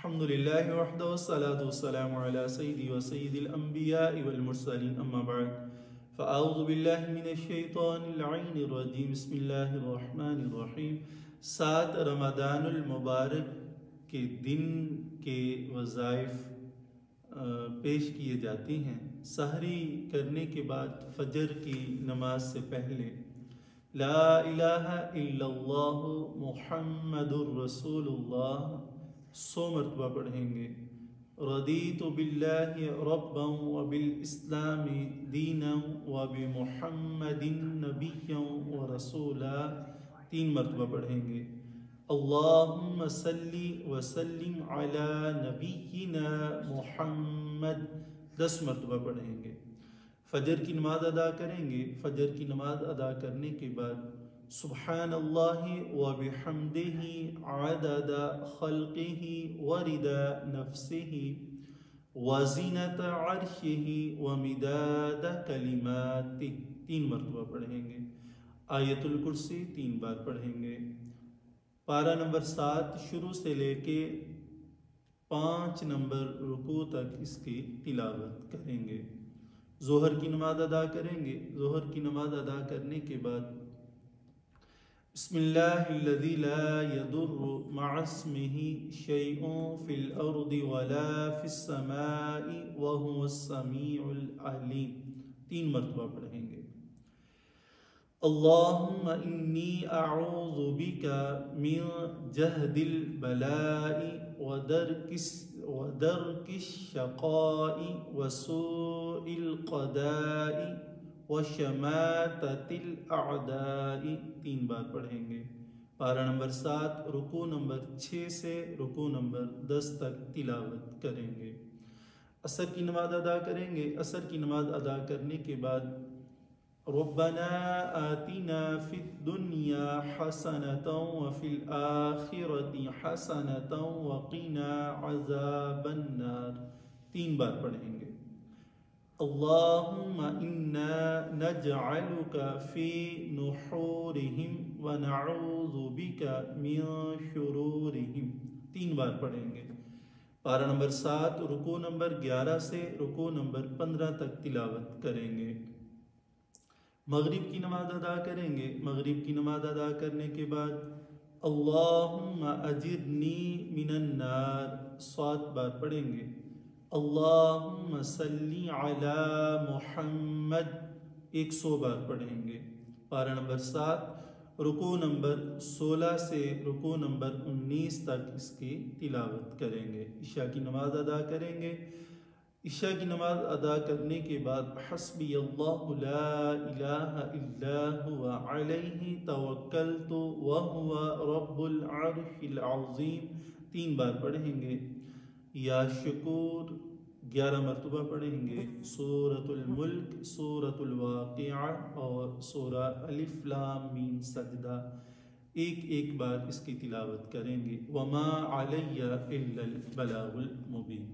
الحمد لله وحده والصلاة والسلام على سيدي وسيد الأنبياء والمرسلين أما بعد فأعوذ بالله من الشيطان اللعين الرجيم بسم الله الرحمن الرحیم 7 رمضان المبارک کے دن کے وظائف پیش کیے جاتے ہیں۔ سحری کرنے کے بعد فجر کی نماز سے پہلے لا الہ الا اللہ محمد الرسول اللہ 100 مرتبہ پڑھیں گے۔ رضیت باللہ ربا وبالاسلام دینا وبمحمد نبیا ورسولا 3 مرتبہ پڑھیں گے۔ اللہم صلی وسلم علی نبینا محمد 10 مرتبہ پڑھیں گے۔ فجر کی نماز ادا کریں گے۔ فجر کی نماز ادا کرنے کے بعد سبحان اللہ وبحمدہ عدد خلقہ ورضا نفسہ وزینت عرشہ ومداد کلماتہ 3 مرتبہ پڑھیں گے۔ آیت الکرسی 3 بار پڑھیں گے۔ پارہ نمبر 7 شروع سے لے کے 5 نمبر رکوع تک اس کی تلاوت کریں گے۔ ظہر کی نماز ادا کریں گے۔ ظہر کی نماز ادا کرنے کے بعد بسم اللہ الذی لا یضر مع اسمہ شیء فی الارض ولا فی السماء وهو السمیع العلیم 3 مرتبہ پڑھیں گے۔ اللہم انی اعوذ بک من جہد البلاء ودرک الشقاء وسوء القضاء وشماتت الاعداء 3 بار پڑھیں گے۔ پارہ نمبر 7 رکوع نمبر 6 سے رکوع نمبر 10 تک تلاوت کریں گے۔ عصر کی نماز ادا کریں گے۔ عصر کی نماز ادا کرنے کے بعد ربنا آتنا فی الدنیا حسنۃ وفی الآخرۃ حسنۃ وقنا عذاب النار 3 بار پڑھیں گے۔ اللہم انا نجعلک فی نحورہم ونعوذ بک من شرورہم 3 بار پڑھیں گے۔ پارہ نمبر 7 رکوع نمبر 11 سے رکوع نمبر 15 تک تلاوت کریں گے۔ مغرب کی نماز ادا کریں گے۔ مغرب کی نماز ادا کرنے کے بعد اللہم اجرنی من النار 7 بار پڑھیں گے۔ اللہم صلی علی محمد 100 بار پڑھیں گے۔ پارہ نمبر 7 رکوع نمبر 16 سے رکوع نمبر 19 تک اس کی تلاوت کریں گے۔ عشاء کی نماز ادا کریں گے۔ عشاء کی نماز ادا کرنے کے بعد حسبی اللہ لا الہ الا هو علیہ توکلت وہو رب العرش العظیم 3 بار پڑھیں گے۔ یا شکور 11 مرتبہ پڑھیں گے۔ سورۃ الملک، سورۃ الواقعہ اور سورہ الف لام میم سجدہ 1 بار اس کی تلاوت کریں گے۔ وما علی الا البلاغ المبین۔